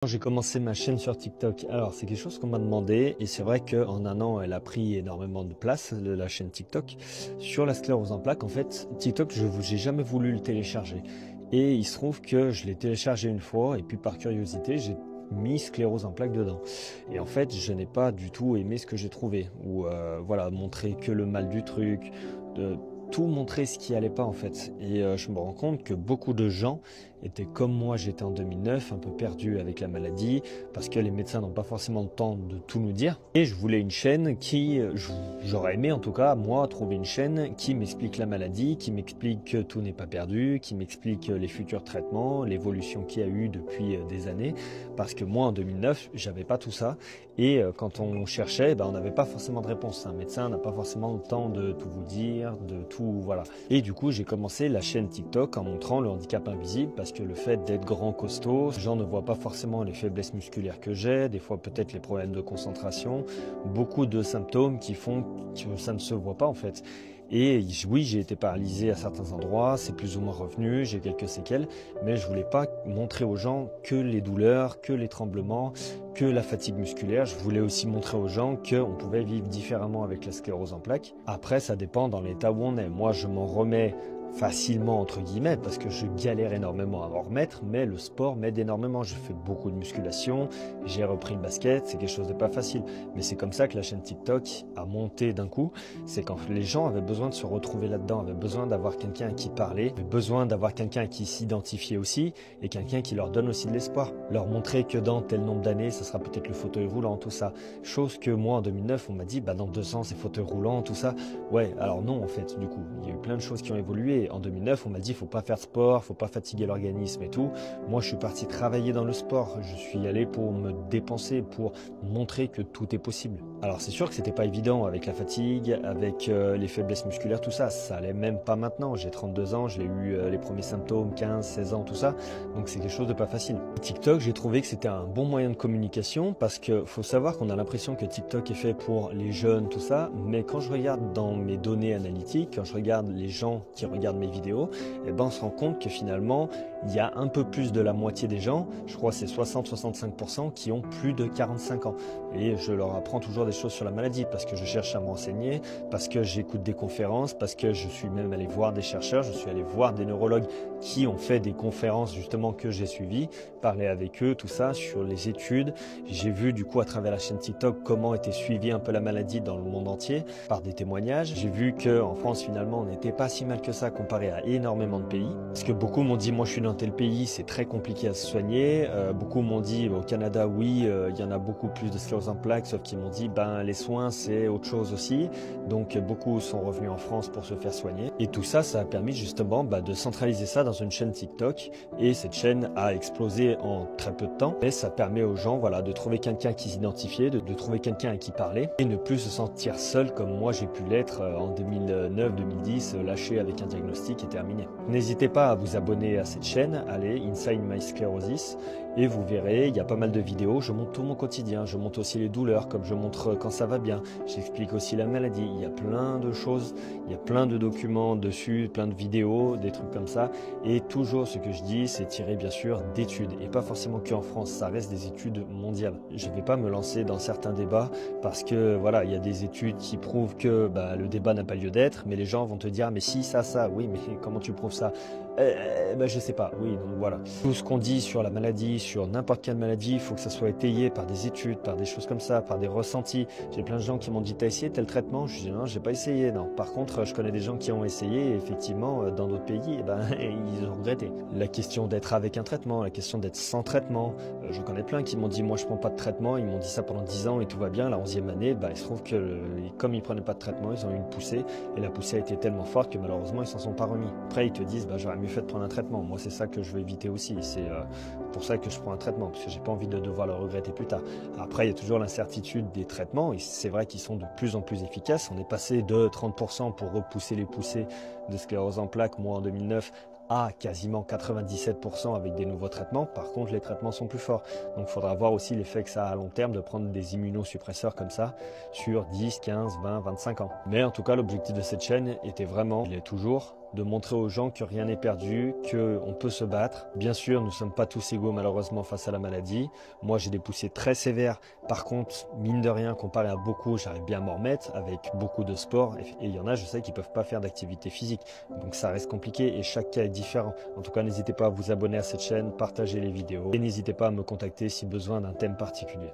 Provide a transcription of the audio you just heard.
Quand j'ai commencé ma chaîne sur TikTok, alors c'est quelque chose qu'on m'a demandé et c'est vrai qu'en un an elle a pris énormément de place, la chaîne TikTok. Sur la sclérose en plaques, en fait, TikTok, j'ai jamais voulu le télécharger. Et il se trouve que je l'ai téléchargé une fois et puis par curiosité, j'ai mis sclérose en plaques dedans. Et en fait, je n'ai pas du tout aimé ce que j'ai trouvé. Ou voilà, montrer que le mal du truc, de tout montrer ce qui allait pas en fait. Et je me rends compte que beaucoup de gens étaient comme moi, j'étais en 2009, un peu perdu avec la maladie, parce que les médecins n'ont pas forcément le temps de tout nous dire. Et je voulais une chaîne qui, j'aurais aimé en tout cas, moi, trouver une chaîne qui m'explique la maladie, qui m'explique que tout n'est pas perdu, qui m'explique les futurs traitements, l'évolution qu'il y a eu depuis des années, parce que moi, en 2009, j'avais pas tout ça. Et quand on cherchait, on n'avait pas forcément de réponse. Un médecin n'a pas forcément le temps de tout vous dire, de tout, voilà. Et du coup, j'ai commencé la chaîne TikTok en montrant le handicap invisible, parce que le fait d'être grand, costaud, les gens ne voient pas forcément les faiblesses musculaires que j'ai, des fois peut-être les problèmes de concentration, beaucoup de symptômes qui font que ça ne se voit pas en fait. Et oui, j'ai été paralysé à certains endroits, c'est plus ou moins revenu, j'ai quelques séquelles, mais je voulais pas montrer aux gens que les douleurs, que les tremblements, que la fatigue musculaire. Je voulais aussi montrer aux gens qu'on pouvait vivre différemment avec la sclérose en plaques. Après, ça dépend dans l'état où on est. Moi, je m'en remets facilement entre guillemets parce que je galère énormément à m'en remettre, mais le sport m'aide énormément. Je fais beaucoup de musculation, j'ai repris le basket, c'est quelque chose de pas facile, mais c'est comme ça que la chaîne TikTok a monté d'un coup. C'est quand les gens avaient besoin de se retrouver là-dedans, avaient besoin d'avoir quelqu'un à qui parler, avaient besoin d'avoir quelqu'un à qui s'identifier aussi, et quelqu'un qui leur donne aussi de l'espoir, leur montrer que dans tel nombre d'années ça sera peut-être le fauteuil roulant, tout ça, chose que moi en 2009 on m'a dit dans 200 c'est fauteuil roulant, tout ça. Ouais, alors non en fait, du coup il y a eu plein de choses qui ont évolué. En 2009, on m'a dit faut pas faire de sport, faut pas fatiguer l'organisme et tout. Moi, je suis parti travailler dans le sport. Je suis allé pour me dépenser, pour montrer que tout est possible. Alors, c'est sûr que c'était pas évident avec la fatigue, avec les faiblesses musculaires, tout ça. Ça allait même pas maintenant. J'ai 32 ans, j'ai eu les premiers symptômes, 15, 16 ans, tout ça. Donc, c'est quelque chose de pas facile. TikTok, j'ai trouvé que c'était un bon moyen de communication parce que faut savoir qu'on a l'impression que TikTok est fait pour les jeunes, tout ça. Mais quand je regarde dans mes données analytiques, quand je regarde les gens qui regardent mes vidéos, on se rend compte que finalement il y a un peu plus de la moitié des gens, je crois c'est 60-65% qui ont plus de 45 ans. Et je leur apprends toujours des choses sur la maladie parce que je cherche à me renseigner, parce que j'écoute des conférences, parce que je suis même allé voir des chercheurs, je suis allé voir des neurologues qui ont fait des conférences justement que j'ai suivies, parler avec eux, tout ça, sur les études. J'ai vu du coup à travers la chaîne TikTok comment était suivie un peu la maladie dans le monde entier par des témoignages. J'ai vu qu'en France finalement on n'était pas si mal que ça comparé à énormément de pays. Parce que beaucoup m'ont dit moi je suis dans tel pays, c'est très compliqué à se soigner. Beaucoup m'ont dit au Canada oui, il y en a beaucoup plus de sclérose en plaques, sauf qu'ils m'ont dit les soins c'est autre chose aussi. Donc beaucoup sont revenus en France pour se faire soigner. Et tout ça, ça a permis justement de centraliser ça dans une chaîne TikTok. Et cette chaîne a explosé en très peu de temps. Et ça permet aux gens de trouver quelqu'un qui s'identifiait, de trouver quelqu'un à qui parler et ne plus se sentir seul comme moi j'ai pu l'être en 2009-2010, lâché avec un diagnostic et terminé. N'hésitez pas à vous abonner à cette chaîne, allez, Inside My Sclerosis, et vous verrez, il y a pas mal de vidéos, je montre tout mon quotidien, je montre aussi les douleurs, comme je montre quand ça va bien, j'explique aussi la maladie, il y a plein de choses, il y a plein de documents dessus, plein de vidéos, des trucs comme ça, et toujours ce que je dis, c'est tiré bien sûr d'études, et pas forcément qu'en France, ça reste des études mondiales. Je ne vais pas me lancer dans certains débats, parce que voilà, il y a des études qui prouvent que le débat n'a pas lieu d'être, mais les gens vont te dire, mais si, ça, oui, mais comment tu prouves ça? Je sais pas, oui, donc voilà. Tout ce qu'on dit sur la maladie, sur n'importe quelle maladie, il faut que ça soit étayé par des études, par des choses comme ça, par des ressentis. J'ai plein de gens qui m'ont dit, t'as essayé tel traitement? Je dis non, j'ai pas essayé, non. Par contre, je connais des gens qui ont essayé et effectivement, dans d'autres pays, ils ont regretté. La question d'être avec un traitement, la question d'être sans traitement, j'en connais plein qui m'ont dit, moi je prends pas de traitement, ils m'ont dit ça pendant 10 ans et tout va bien. La 11e année, il se trouve que comme ils prenaient pas de traitement, ils ont eu une poussée et la poussée a été tellement forte que malheureusement ils s'en sont pas remis. Après ils te disent, j'aurais mieux fait de prendre un traitement. Moi c'est ça que je veux éviter aussi, c'est pour ça que je prends un traitement, parce que j'ai pas envie de devoir le regretter plus tard. Après il y a toujours l'incertitude des traitements et c'est vrai qu'ils sont de plus en plus efficaces. On est passé de 30% pour repousser les poussées de sclérose en plaques, moi en 2009, à quasiment 97% avec des nouveaux traitements. Par contre, les traitements sont plus forts. Donc, il faudra voir aussi l'effet que ça a à long terme de prendre des immunosuppresseurs comme ça sur 10, 15, 20, 25 ans. Mais en tout cas, l'objectif de cette chaîne était vraiment, il est toujours, de montrer aux gens que rien n'est perdu, qu'on peut se battre. Bien sûr, nous ne sommes pas tous égaux malheureusement face à la maladie. Moi, j'ai des poussées très sévères. Par contre, mine de rien, comparé à beaucoup, j'arrive bien à m'en remettre avec beaucoup de sport. Et il y en a, je sais, qui ne peuvent pas faire d'activité physique. Donc ça reste compliqué et chaque cas est différent. En tout cas, n'hésitez pas à vous abonner à cette chaîne, partager les vidéos et n'hésitez pas à me contacter si besoin d'un thème particulier.